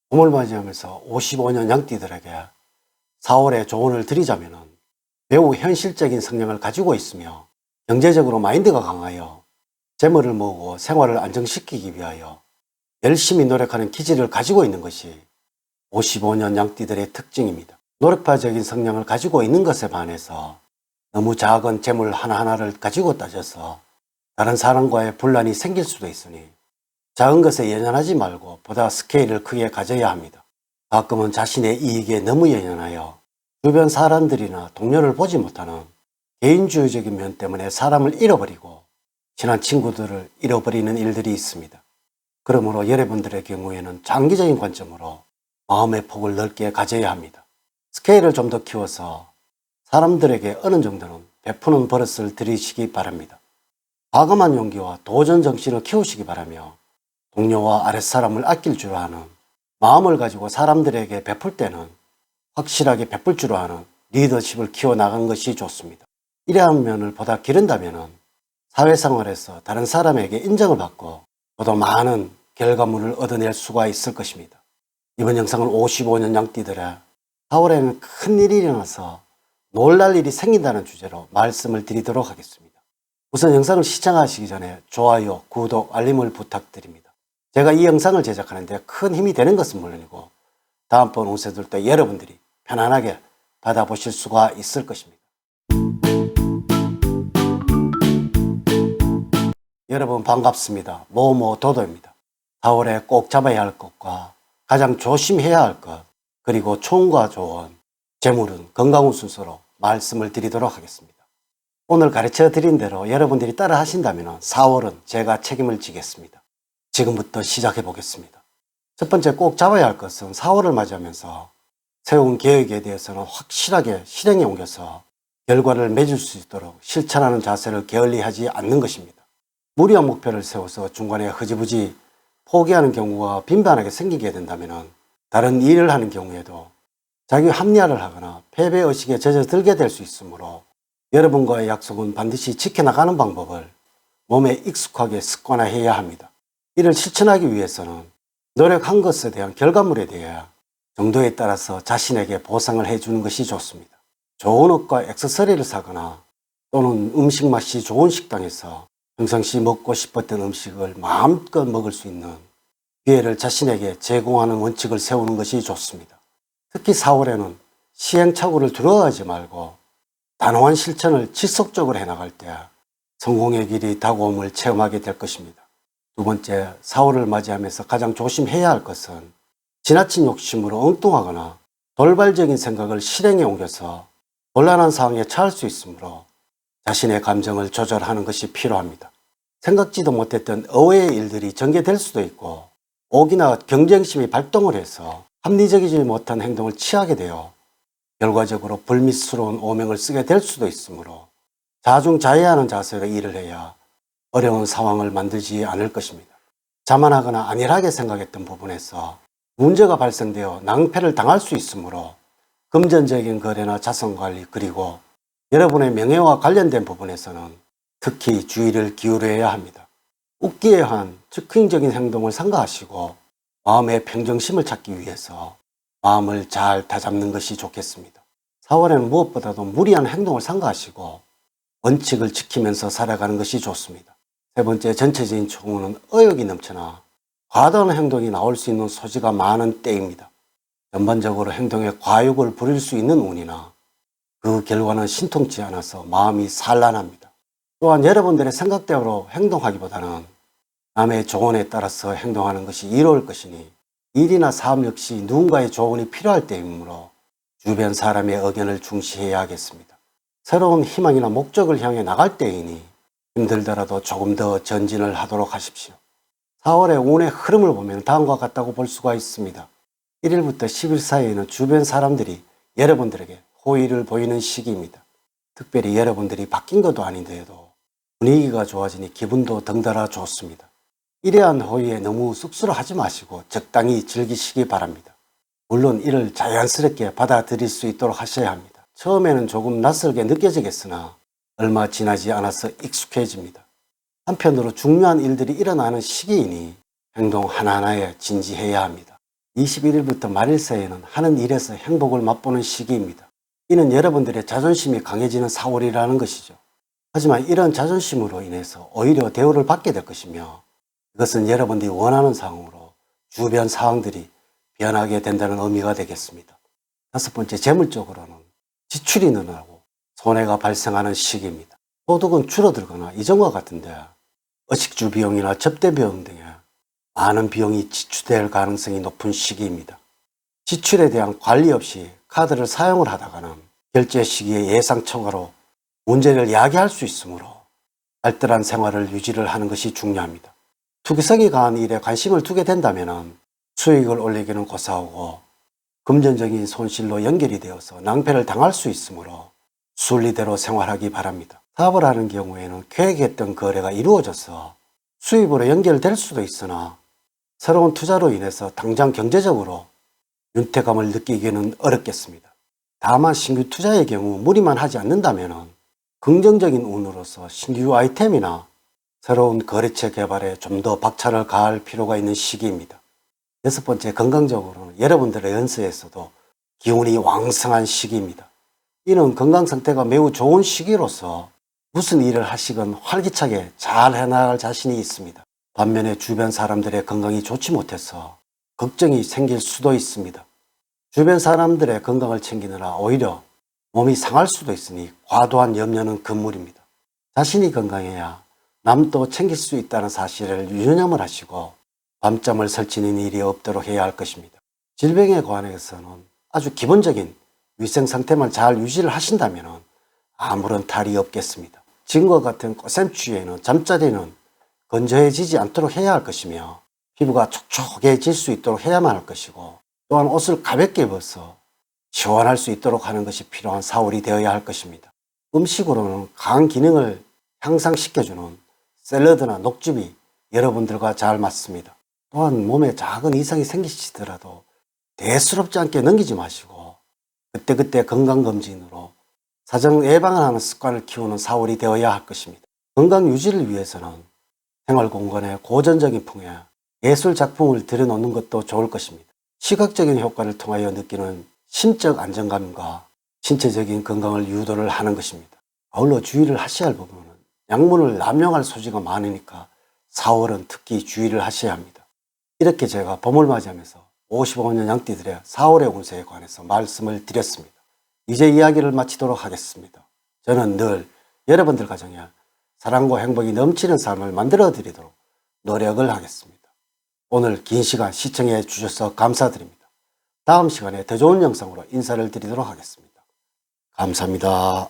봄을 맞이하면서 55년 양띠들에게 4월에 조언을 드리자면 매우 현실적인 성향을 가지고 있으며 경제적으로 마인드가 강하여 재물을 모으고 생활을 안정시키기 위하여 열심히 노력하는 기질을 가지고 있는 것이 55년 양띠들의 특징입니다. 노력파적인 성향을 가지고 있는 것에 반해서 너무 작은 재물 하나하나를 가지고 따져서 다른 사람과의 분란이 생길 수도 있으니 작은 것에 연연하지 말고 보다 스케일을 크게 가져야 합니다. 가끔은 자신의 이익에 너무 연연하여 주변 사람들이나 동료를 보지 못하는 개인주의적인 면 때문에 사람을 잃어버리고 친한 친구들을 잃어버리는 일들이 있습니다. 그러므로 여러분들의 경우에는 장기적인 관점으로 마음의 폭을 넓게 가져야 합니다. 스케일을 좀 더 키워서 사람들에게 어느 정도는 베푸는 버릇을 들이시기 바랍니다. 과감한 용기와 도전 정신을 키우시기 바라며 동료와 아랫사람을 아낄 줄 아는 마음을 가지고 사람들에게 베풀 때는 확실하게 베풀 줄 아는 리더십을 키워나간 것이 좋습니다. 이러한 면을 보다 기른다면 사회생활에서 다른 사람에게 인정을 받고 보다 많은 결과물을 얻어낼 수가 있을 것입니다. 이번 영상은 55년 양띠들의 4월에는 큰일이 일어나서 놀랄 일이 생긴다는 주제로 말씀을 드리도록 하겠습니다. 우선 영상을 시청하시기 전에 좋아요, 구독, 알림을 부탁드립니다. 제가 이 영상을 제작하는데 큰 힘이 되는 것은 물론이고 다음번 운세들 때 여러분들이 편안하게 받아보실 수가 있을 것입니다. 여러분 반갑습니다. 모모도도입니다. 4월에 꼭 잡아야 할 것과 가장 조심해야 할 것, 그리고 총과 조언, 재물은 건강운 순서로 말씀을 드리도록 하겠습니다. 오늘 가르쳐 드린 대로 여러분들이 따라 하신다면 4월은 제가 책임을 지겠습니다. 지금부터 시작해 보겠습니다. 첫 번째 꼭 잡아야 할 것은 4월을 맞이하면서 세운 계획에 대해서는 확실하게 실행에 옮겨서 결과를 맺을 수 있도록 실천하는 자세를 게을리하지 않는 것입니다. 무리한 목표를 세워서 중간에 흐지부지 포기하는 경우가 빈번하게 생기게 된다면 다른 일을 하는 경우에도 자기 합리화를 하거나 패배의식에 젖어들게 될 수 있으므로 여러분과의 약속은 반드시 지켜나가는 방법을 몸에 익숙하게 습관화해야 합니다. 이를 실천하기 위해서는 노력한 것에 대한 결과물에 대해 정도에 따라서 자신에게 보상을 해주는 것이 좋습니다. 좋은 옷과 액세서리를 사거나 또는 음식 맛이 좋은 식당에서 평상시 먹고 싶었던 음식을 마음껏 먹을 수 있는 기회를 자신에게 제공하는 원칙을 세우는 것이 좋습니다. 특히 4월에는 시행착오를 두려워하지 말고 단호한 실천을 지속적으로 해나갈 때 성공의 길이 다가옴을 체험하게 될 것입니다. 두 번째, 4월을 맞이하면서 가장 조심해야 할 것은 지나친 욕심으로 엉뚱하거나 돌발적인 생각을 실행에 옮겨서 곤란한 상황에 처할 수 있으므로 자신의 감정을 조절하는 것이 필요합니다. 생각지도 못했던 의외의 일들이 전개될 수도 있고 오기나 경쟁심이 발동을 해서 합리적이지 못한 행동을 취하게 되어 결과적으로 불미스러운 오명을 쓰게 될 수도 있으므로 자중자애하는 자세로 일을 해야 어려운 상황을 만들지 않을 것입니다. 자만하거나 안일하게 생각했던 부분에서 문제가 발생되어 낭패를 당할 수 있으므로 금전적인 거래나 자산관리 그리고 여러분의 명예와 관련된 부분에서는 특히 주의를 기울여야 합니다. 웃기에 한 즉흥적인 행동을 삼가하시고 마음의 평정심을 찾기 위해서 마음을 잘 다잡는 것이 좋겠습니다. 4월에는 무엇보다도 무리한 행동을 삼가하시고 원칙을 지키면서 살아가는 것이 좋습니다. 세 번째, 전체적인 총은 의욕이 넘쳐나 과다한 행동이 나올 수 있는 소지가 많은 때입니다. 전반적으로 행동에 과욕을 부릴 수 있는 운이나 그 결과는 신통치 않아서 마음이 산란합니다. 또한 여러분들의 생각대로 행동하기보다는 남의 조언에 따라서 행동하는 것이 이로울 것이니 일이나 사업 역시 누군가의 조언이 필요할 때이므로 주변 사람의 의견을 중시해야 하겠습니다. 새로운 희망이나 목적을 향해 나갈 때이니 힘들더라도 조금 더 전진을 하도록 하십시오. 4월의 운의 흐름을 보면 다음과 같다고 볼 수가 있습니다. 1일부터 10일 사이에는 주변 사람들이 여러분들에게 호의를 보이는 시기입니다. 특별히 여러분들이 바뀐 것도 아닌데도 분위기가 좋아지니 기분도 덩달아 좋습니다. 이러한 호의에 너무 쑥스러워하지 마시고 적당히 즐기시기 바랍니다. 물론 이를 자연스럽게 받아들일 수 있도록 하셔야 합니다. 처음에는 조금 낯설게 느껴지겠으나 얼마 지나지 않아서 익숙해집니다. 한편으로 중요한 일들이 일어나는 시기이니 행동 하나하나에 진지해야 합니다. 21일부터 말일 사이에는 하는 일에서 행복을 맛보는 시기입니다. 이는 여러분들의 자존심이 강해지는 4월이라는 것이죠. 하지만 이런 자존심으로 인해서 오히려 대우를 받게 될 것이며, 이것은 여러분들이 원하는 상황으로 주변 상황들이 변하게 된다는 의미가 되겠습니다. 5번째, 재물적으로는 지출이 늘어나고 손해가 발생하는 시기입니다. 소득은 줄어들거나 이전과 같은데 의식주 비용이나 접대 비용 등에 많은 비용이 지출될 가능성이 높은 시기입니다. 지출에 대한 관리 없이 카드를 사용을 하다가는 결제 시기에 예상 초과로 문제를 야기할 수 있으므로 알뜰한 생활을 유지를 하는 것이 중요합니다. 투기성이 강한 일에 관심을 두게 된다면 수익을 올리기는 고사하고 금전적인 손실로 연결이 되어서 낭패를 당할 수 있으므로 순리대로 생활하기 바랍니다. 사업을 하는 경우에는 계획했던 거래가 이루어져서 수입으로 연결될 수도 있으나 새로운 투자로 인해서 당장 경제적으로 윤택감을 느끼기는 어렵겠습니다. 다만 신규 투자의 경우 무리만 하지 않는다면 긍정적인 운으로서 신규 아이템이나 새로운 거래처 개발에 좀 더 박차를 가할 필요가 있는 시기입니다. 6번째, 건강적으로는 여러분들의 연세에서도 기운이 왕성한 시기입니다. 이는 건강 상태가 매우 좋은 시기로서 무슨 일을 하시건 활기차게 잘 해나갈 자신이 있습니다. 반면에 주변 사람들의 건강이 좋지 못해서 걱정이 생길 수도 있습니다. 주변 사람들의 건강을 챙기느라 오히려 몸이 상할 수도 있으니 과도한 염려는 금물입니다. 자신이 건강해야 남도 챙길 수 있다는 사실을 유념을 하시고 밤잠을 설치는 일이 없도록 해야 할 것입니다. 질병에 관해서는 아주 기본적인 위생 상태만 잘 유지를 하신다면 아무런 탈이 없겠습니다. 지금과 같은 꽃샘추위에는 잠자리는 건조해지지 않도록 해야 할 것이며 피부가 촉촉해질 수 있도록 해야만 할 것이고, 또한 옷을 가볍게 입어서 시원할 수 있도록 하는 것이 필요한 4월이 되어야 할 것입니다. 음식으로는 간 기능을 향상시켜주는 샐러드나 녹즙이 여러분들과 잘 맞습니다. 또한 몸에 작은 이상이 생기시더라도 대수롭지 않게 넘기지 마시고 그때그때 건강검진으로 사전 예방을 하는 습관을 키우는 4월이 되어야 할 것입니다. 건강 유지를 위해서는 생활공간에 고전적인 풍에 예술 작품을 들여놓는 것도 좋을 것입니다. 시각적인 효과를 통하여 느끼는 심적 안정감과 신체적인 건강을 유도를 하는 것입니다. 아울러 주의를 하셔야 할 부분은 약물을 남용할 소지가 많으니까 4월은 특히 주의를 하셔야 합니다. 이렇게 제가 봄을 맞이하면서 55년 양띠들의 4월의 운세에 관해서 말씀을 드렸습니다. 이제 이야기를 마치도록 하겠습니다. 저는 늘 여러분들 가정에 사랑과 행복이 넘치는 삶을 만들어 드리도록 노력을 하겠습니다. 오늘 긴 시간 시청해 주셔서 감사드립니다. 다음 시간에 더 좋은 영상으로 인사를 드리도록 하겠습니다. 감사합니다.